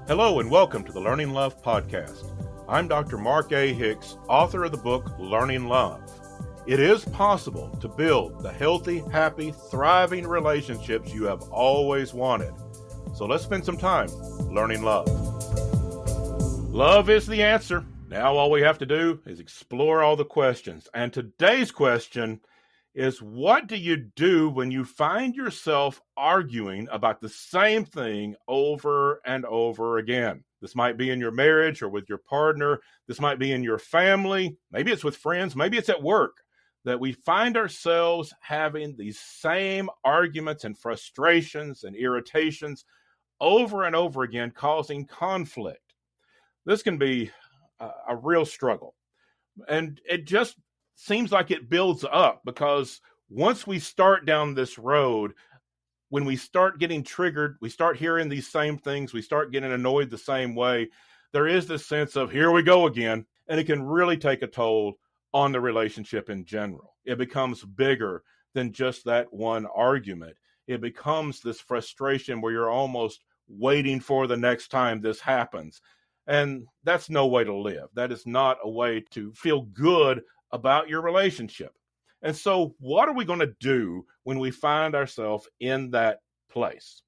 Hello and welcome to the Learning Love Podcast. I'm Dr. Mark A. Hicks, author of the book Learning Love. It is possible to build the healthy, happy, thriving relationships you have always wanted. So let's spend some time learning love. Love is the answer. Now all we have to do is explore all the questions. And today's question is, what do you do when you find yourself arguing about the same thing over and over again? This might be in your marriage or with your partner. This might be in your family. Maybe it's with friends. Maybe it's at work, that we find ourselves having these same arguments and frustrations and irritations over and over again, causing conflict. This can be a real struggle. And it just seems like it builds up, because once we start down this road, when we start getting triggered, we start hearing these same things, we start getting annoyed the same way, there is this sense of, here we go again, and it can really take a toll on the relationship in general. It becomes bigger than just that one argument. It becomes this frustration where you're almost waiting for the next time this happens. And that's no way to live. That is not a way to feel good about your relationship. And so what are we going to do when we find ourselves in that place?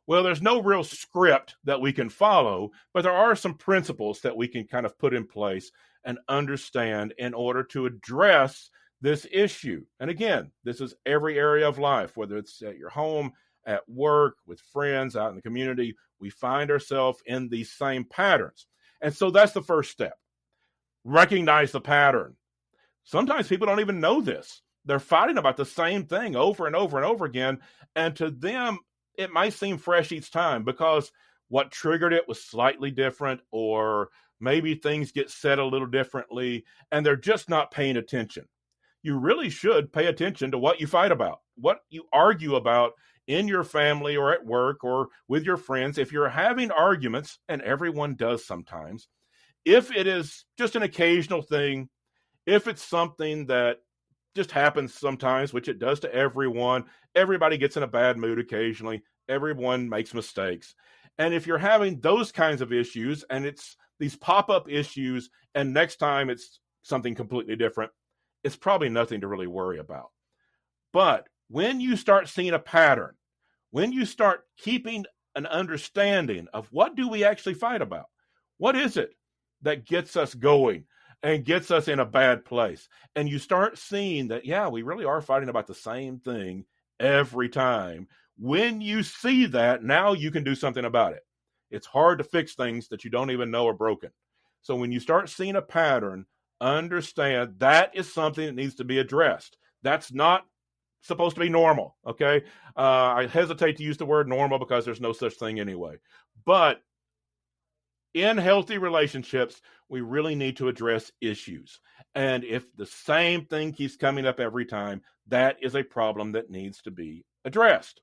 Well, there's no real script that we can follow, but there are some principles that we can kind of put in place and understand in order to address this issue. And again, this is every area of life, whether it's at your home, at work, with friends, out in the community. We find ourselves in these same patterns. And so that's the first step. Recognize the pattern. Sometimes people don't even know this. They're fighting about the same thing over and over and over again. And to them, it might seem fresh each time because what triggered it was slightly different, or maybe things get said a little differently, and they're just not paying attention. You really should pay attention to what you fight about, what you argue about in your family or at work or with your friends. If you're having arguments, and everyone does sometimes, if it is just an occasional thing, if it's something that just happens sometimes, which it does to everyone, everybody gets in a bad mood occasionally, everyone makes mistakes. And if you're having those kinds of issues and it's these pop-up issues, and next time it's something completely different, it's probably nothing to really worry about. But when you start seeing a pattern, when you start keeping an understanding of what do we actually fight about, what is it that gets us going and gets us in a bad place, and you start seeing that, yeah, we really are fighting about the same thing every time. When you see that, now you can do something about it. It's hard to fix things that you don't even know are broken. So when you start seeing a pattern, understand that is something that needs to be addressed. That's not supposed to be normal, okay? I hesitate to use the word normal because there's no such thing anyway. But in healthy relationships, we really need to address issues. And if the same thing keeps coming up every time, that is a problem that needs to be addressed.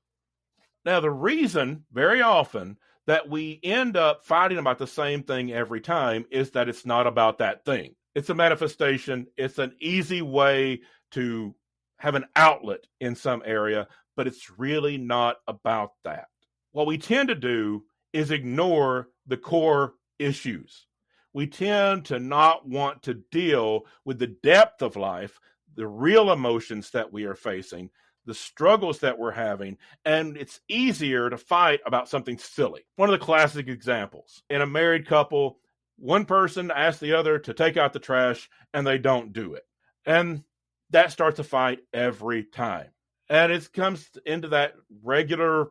Now, the reason very often that we end up fighting about the same thing every time is that it's not about that thing. It's a manifestation. It's an easy way to have an outlet in some area, but it's really not about that. What we tend to do is ignore the core issues. We tend to not want to deal with the depth of life, the real emotions that we are facing, the struggles that we're having, and it's easier to fight about something silly. One of the classic examples, in a married couple, one person asks the other to take out the trash and they don't do it. And that starts a fight every time. And it comes into that regular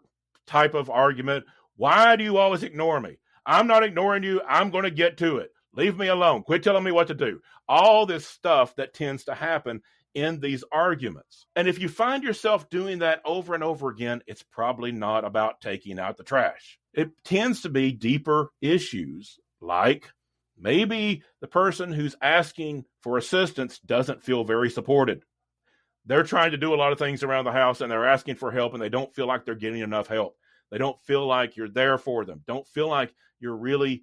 type of argument. Why do you always ignore me? I'm not ignoring you. I'm going to get to it. Leave me alone. Quit telling me what to do. All this stuff that tends to happen in these arguments. And if you find yourself doing that over and over again, it's probably not about taking out the trash. It tends to be deeper issues, like maybe the person who's asking for assistance doesn't feel very supported. They're trying to do a lot of things around the house and they're asking for help, and they don't feel like they're getting enough help. They don't feel like you're there for them. Don't feel like you're really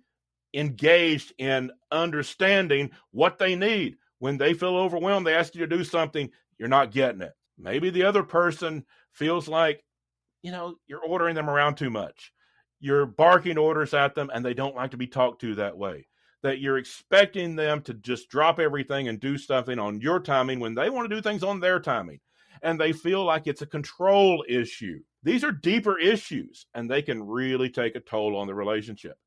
engaged in understanding what they need. When they feel overwhelmed, they ask you to do something, you're not getting it. Maybe the other person feels like, you're ordering them around too much. you're barking orders at them and they don't like to be talked to that way, that you're expecting them to just drop everything and do something on your timing when they want to do things on their timing, and they feel like it's a control issue. These are deeper issues, and they can really take a toll on the relationship.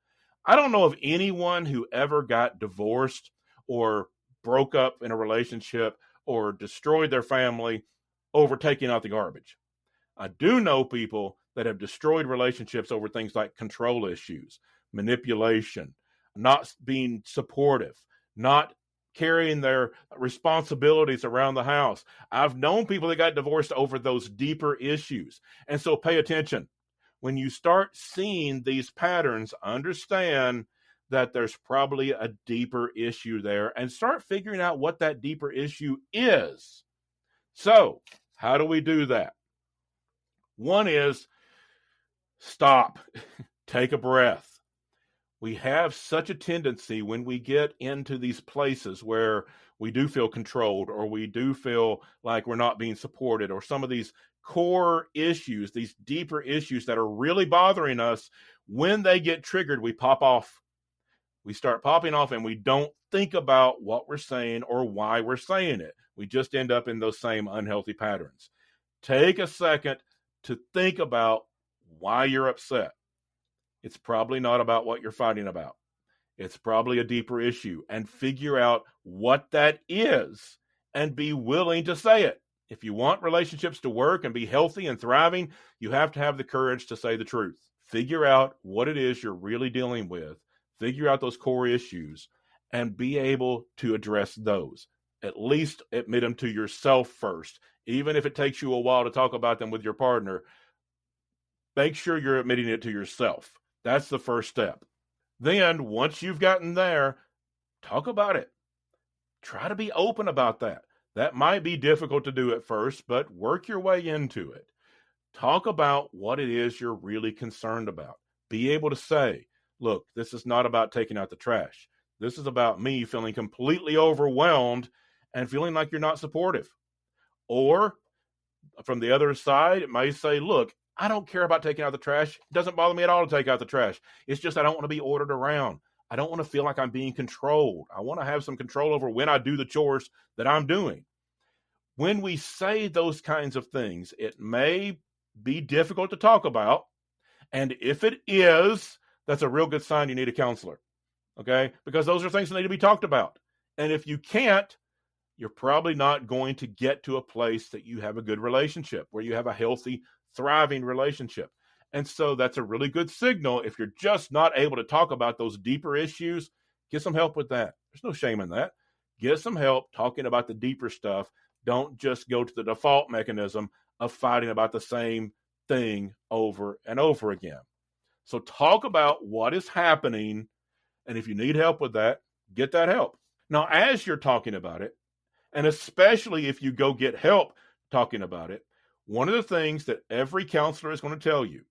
I don't know of anyone who ever got divorced or broke up in a relationship or destroyed their family over taking out the garbage. I do know people that have destroyed relationships over things like control issues, manipulation, not being supportive, not carrying their responsibilities around the house. I've known people that got divorced over those deeper issues. And so pay attention. When you start seeing these patterns, understand that there's probably a deeper issue there, and start figuring out what that deeper issue is. So, how do we do that? One is stop, take a breath. We have such a tendency when we get into these places where we do feel controlled, or we do feel like we're not being supported, or some of these core issues, these deeper issues that are really bothering us, when they get triggered, we pop off. We start popping off and we don't think about what we're saying or why we're saying it. We just end up in those same unhealthy patterns. Take a second to think about why you're upset. It's probably not about what you're fighting about. It's probably a deeper issue, and figure out what that is and be willing to say it. If you want relationships to work and be healthy and thriving, you have to have the courage to say the truth. Figure out what it is you're really dealing with. Figure out those core issues and be able to address those. At least admit them to yourself first. Even if it takes you a while to talk about them with your partner, make sure you're admitting it to yourself. That's the first step. Then, once you've gotten there, talk about it. Try to be open about that. That might be difficult to do at first, but work your way into it. Talk about what it is you're really concerned about. Be able to say, look, this is not about taking out the trash. This is about me feeling completely overwhelmed and feeling like you're not supportive. Or from the other side, it may say, look, I don't care about taking out the trash. It doesn't bother me at all to take out the trash. It's just I don't want to be ordered around. I don't want to feel like I'm being controlled. I want to have some control over when I do the chores that I'm doing. When we say those kinds of things, it may be difficult to talk about. And if it is, that's a real good sign you need a counselor. Okay? Because those are things that need to be talked about. And if you can't, you're probably not going to get to a place that you have a good relationship, where you have a healthy, thriving relationship. And so that's a really good signal. If you're just not able to talk about those deeper issues, get some help with that. There's no shame in that. Get some help talking about the deeper stuff. Don't just go to the default mechanism of fighting about the same thing over and over again. So talk about what is happening, and if you need help with that, get that help. Now, as you're talking about it, and especially if you go get help talking about it, one of the things that every counselor is going to tell you,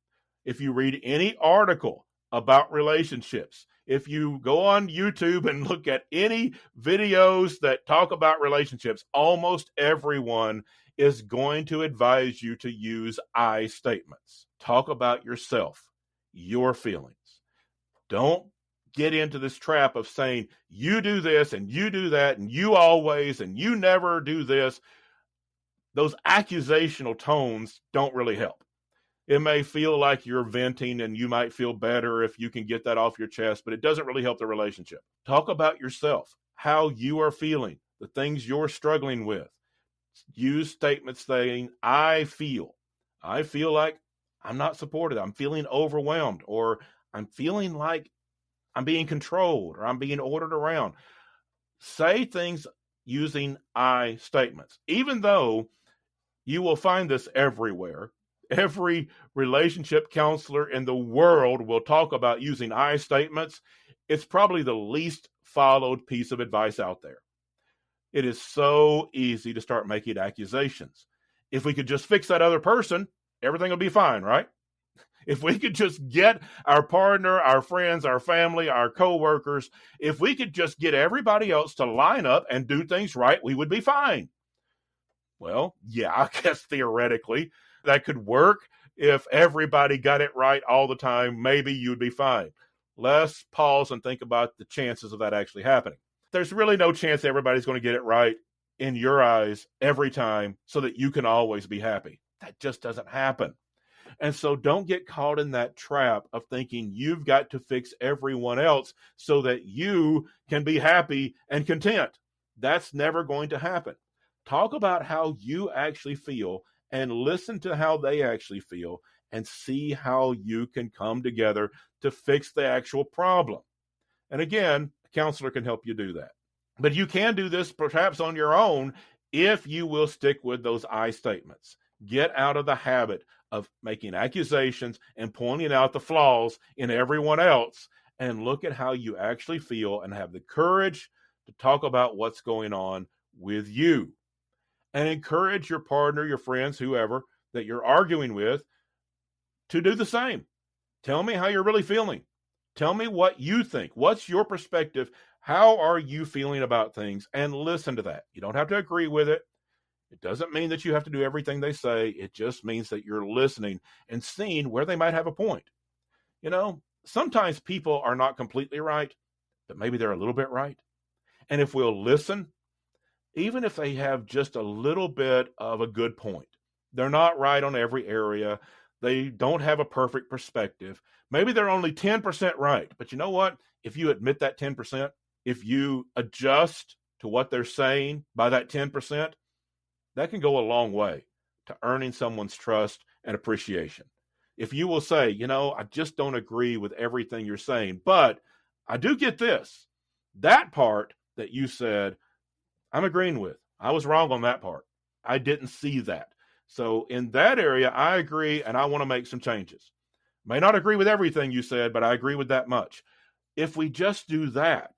if you read any article about relationships, if you go on YouTube and look at any videos that talk about relationships, almost everyone is going to advise you to use I statements. Talk about yourself, your feelings. Don't get into this trap of saying, you do this and you do that and you always and you never do this. Those accusational tones don't really help. It may feel like you're venting, and you might feel better if you can get that off your chest, but it doesn't really help the relationship. Talk about yourself, how you are feeling, the things you're struggling with. Use statements saying, I feel like I'm not supported. I'm feeling overwhelmed, or I'm feeling like I'm being controlled, or I'm being ordered around. Say things using I statements, even though you will find this everywhere. Every relationship counselor in the world will talk about using I statements. It's probably the least followed piece of advice out there. It is so easy to start making accusations. If we could just fix that other person, everything will be fine, right? If we could just get our partner, our friends, our family, our coworkers, if we could just get everybody else to line up and do things right, we would be fine. Well, yeah, I guess theoretically that could work If everybody got it right all the time, maybe you'd be fine. Let's pause and think about the chances of that actually happening. There's really no chance everybody's going to get it right in your eyes every time so that you can always be happy. That just doesn't happen. And so don't get caught in that trap of thinking you've got to fix everyone else so that you can be happy and content. That's never going to happen. Talk about how you actually feel and listen to how they actually feel and see how you can come together to fix the actual problem. And again, a counselor can help you do that. But you can do this perhaps on your own if you will stick with those I statements. Get out of the habit of making accusations and pointing out the flaws in everyone else, and look at how you actually feel and have the courage to talk about what's going on with you. And encourage your partner, your friends, whoever that you're arguing with to do the same. Tell me how you're really feeling. Tell me what you think. What's your perspective? How are you feeling about things? And listen to that. You don't have to agree with it. It doesn't mean that you have to do everything they say. It just means that you're listening and seeing where they might have a point. You know, sometimes people are not completely right, but maybe they're a little bit right. And if we'll listen, even if they have just a little bit of a good point, they're not right on every area. They don't have a perfect perspective. Maybe they're only 10% right. But you know what? If you admit that 10%, if you adjust to what they're saying by that 10%, that can go a long way to earning someone's trust and appreciation. If you will say, you know, I just don't agree with everything you're saying, but I do get this. That part that you said, I'm agreeing with. I was wrong on that part. I didn't see that. So in that area, I agree, and I want to make some changes. May not agree with everything you said, but I agree with that much. If we just do that,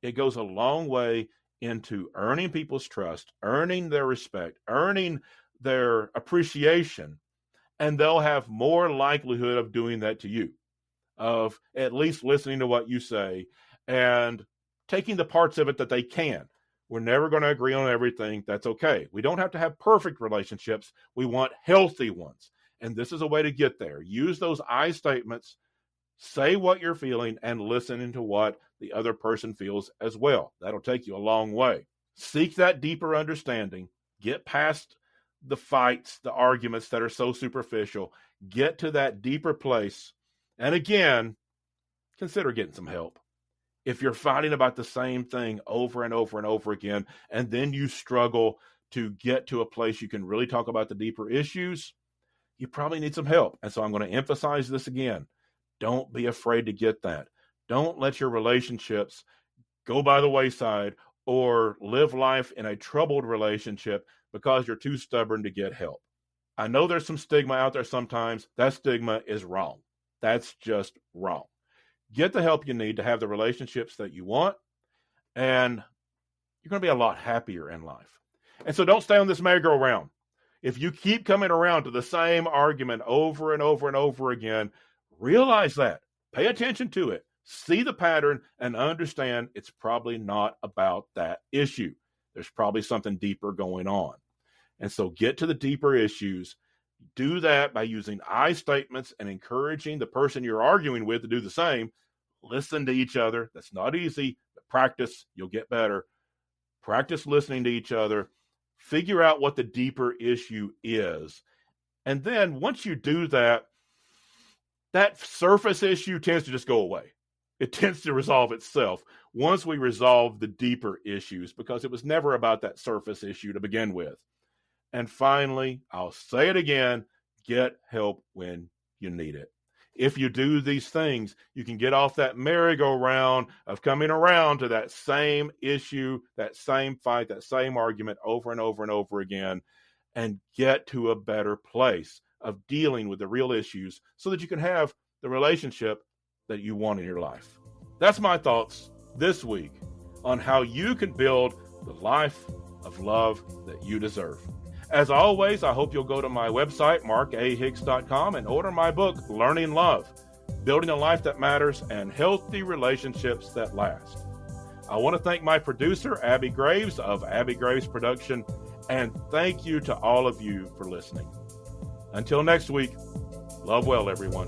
it goes a long way into earning people's trust, earning their respect, earning their appreciation, and they'll have more likelihood of doing that to you, of at least listening to what you say and taking the parts of it that they can. We're never going to agree on everything. That's okay. We don't have to have perfect relationships. We want healthy ones. And this is a way to get there. Use those I statements, say what you're feeling, and listen to what the other person feels as well. That'll take you a long way. Seek that deeper understanding. Get past the fights, the arguments that are so superficial. Get to that deeper place. And again, consider getting some help. If you're fighting about the same thing over and over and over again, and then you struggle to get to a place you can really talk about the deeper issues, you probably need some help. And so I'm going to emphasize this again. Don't be afraid to get that. Don't let your relationships go by the wayside or live life in a troubled relationship because you're too stubborn to get help. I know there's some stigma out there sometimes. That stigma is wrong. That's just wrong. Get the help you need to have the relationships that you want, and you're going to be a lot happier in life. And so don't stay on this merry-go-round. If you keep coming around to the same argument over and over and over again, realize that. Pay attention to it. See the pattern and understand it's probably not about that issue. There's probably something deeper going on. And so get to the deeper issues. Do that by using I statements and encouraging the person you're arguing with to do the same. Listen to each other. That's not easy, but practice. You'll get better. Practice listening to each other. Figure out what the deeper issue is. And then once you do that, that surface issue tends to just go away. It tends to resolve itself once we resolve the deeper issues, because it was never about that surface issue to begin with. And finally, I'll say it again, get help when you need it. If you do these things, you can get off that merry-go-round of coming around to that same issue, that same fight, that same argument over and over and over again, and get to a better place of dealing with the real issues so that you can have the relationship that you want in your life. That's my thoughts this week on how you can build the life of love that you deserve. As always, I hope you'll go to my website, markahicks.com, and order my book, Learning Love, Building a Life That Matters and Healthy Relationships That Last. I want to thank my producer, Abby Graves of Abby Graves Production, and thank you to all of you for listening. Until next week, love well, everyone.